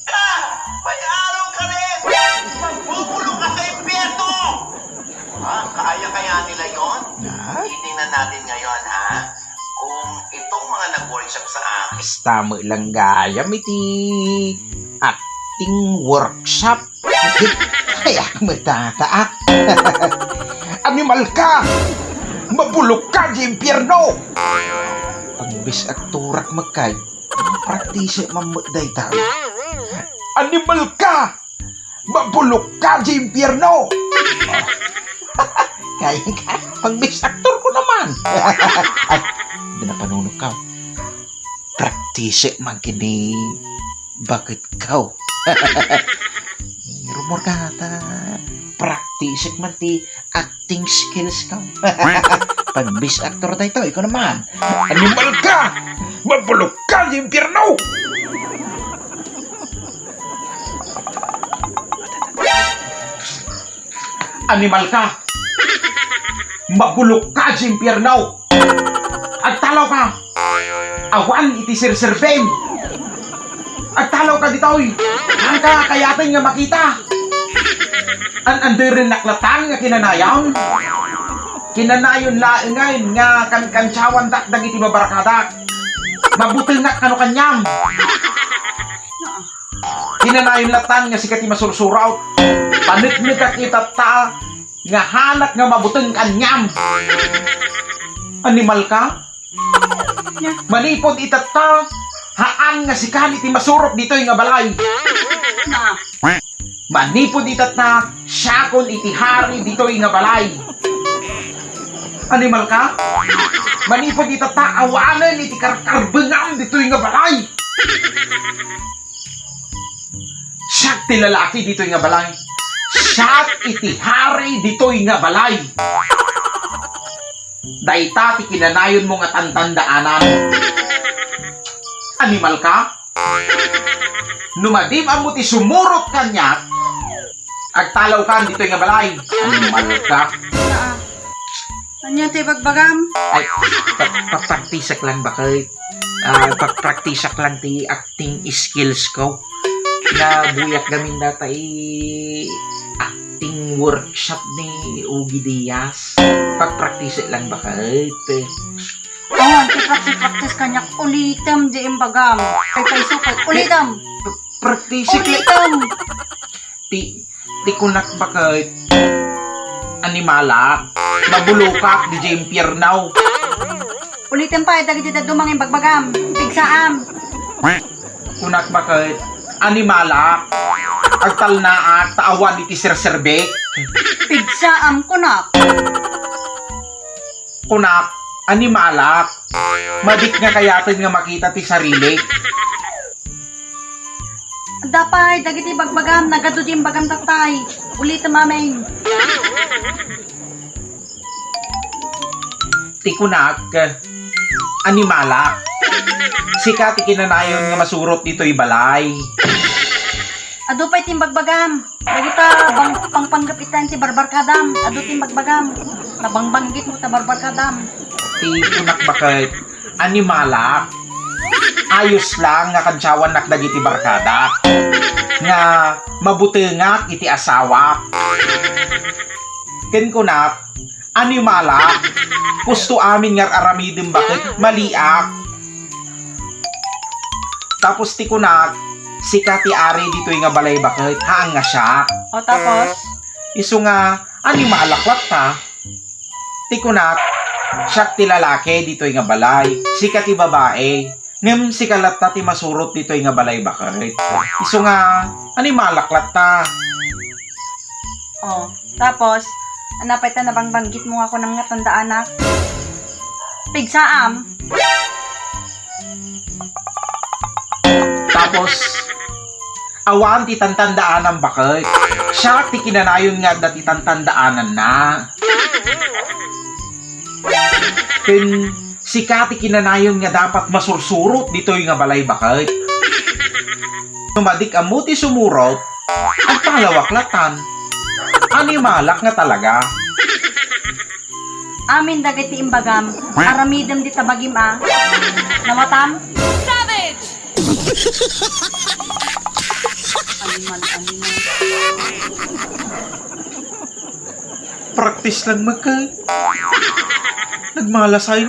Ka! May araw ka rin! Magbubulong ka sa impyerno! Kaya kaya nila yon? Titingnan natin ngayon, ha? Kung itong mga nag-workshop sa akin. Basta mo lang gaya, iti acting workshop. Kaya matataak. Animal ka! Mabulok ka di impyerno! Pagbis akturak magkay, praktise mamagday tao. Animal ka! Mabulok ka di impyerno! Kaya ka, pagbis aktor ko naman. Ay, hindi na panunok ka. Praktise magkini bakit ka? Rumor ka ta. Praktise man ti acting skills ka. Pagbis aktor tayo ito, ikaw naman. Animal ka! Mabulok ka di impyerno! Animal ka! Mabulok ka di impyerno! Agtalaw ka! Awan iti sirserben! Agtalaw ka ditoy! Ang kakayatin nga makita! Andirin naklatan nga kinanayon? Kinanayon laingay nga kankantsawan dakdag iti babarakadak. Mabutil nga kano kanyam. Kinanayon latan nga sikat ti masursuraw. Panitnig ka kitata nga hanak nga mabuting kanyam. Animal ka? Manipod itata haan nga sikan iti masurok dito'y nga balay. Manipod itata syakon iti hari dito'y nga balay. Animal ka? Manipod itata awanan iti karkarbengam dito'y nga balay. Siyak ti lalaki dito'y nga balay. Siyak iti hari dito'y nga balay. Dayta ti kinanayon mo nga tantandaanan. Animal ka? Numadim amo ti sumurot kanya. Agtalaw ka dito'y nga balay. Animal ka? Anya ti bagbagam? Ay, papraktisak lang ba kay? Papraktisak lang ti acting skills ko. Na buyak gamin data acting workshop ni Ugi Diaz. Papraktisak lang ba kay? Oh, ti practice kanya ulitam di imbagam. Kay sukay ulitam. Praktisak lang. Ulitam. Ti kunak ba kay? Animala. Mabulukak di impyernaw. Ulitam pa dagiti dumang imbagam. Pigsaam. Kunak ba kay? Animala. Agtalnaak taawan iti sirserbek. Pigsaam kunak. Kunak, animalak. Madik nga kayatin nga makita ti sarili. Dapay dagiti bagbagam nagado di imbagam tatay. Ulitam amin. Ti kunak, animalak. Sikat ti kinanayon nga masurot dito'y balay. Ado pa'y timbagbagam. Dagita pangpanggapitan ti barbarkadam. Ado timbagbagam. Nabangbanggit mo ta barbarkadam. Ti kunak bakit animalak. Ayos lang nga kantsawan nakdag iti barkada. Nga mabutengak iti asawa. Ken kunak, animalak. Gusto amin nga aramidin bakit maliak. Tapos ti kunak, si Kati Ari dito'y nga balay bakit haang nga siya. O tapos? Isu nga, animalaklat ta. Ti kunak, siya ti lalaki dito'y nga balay. Si Kati babae. Ngem si kalat ta ti masurot dito'y nga balay bakit. Isu nga, animalaklat ta. O, tapos, anapay ta nabangbanggit mo ako ng nga tandaan na. Pigsaam. Tapos, awan ti tantandaanan bakit. Siya ti kinanayon nga dati tantandaanan na. Ken si Kati kinanayon nga dapat masursurot dito'y nga balay bakit. Numadik amo ti sumurot, ang palawaklatan. Animalak nga talaga. Amin dagiti imbagam. Aramidem di tabagim a. Namatam? Savage! man ani. Practice lang magka. Nagmalasay.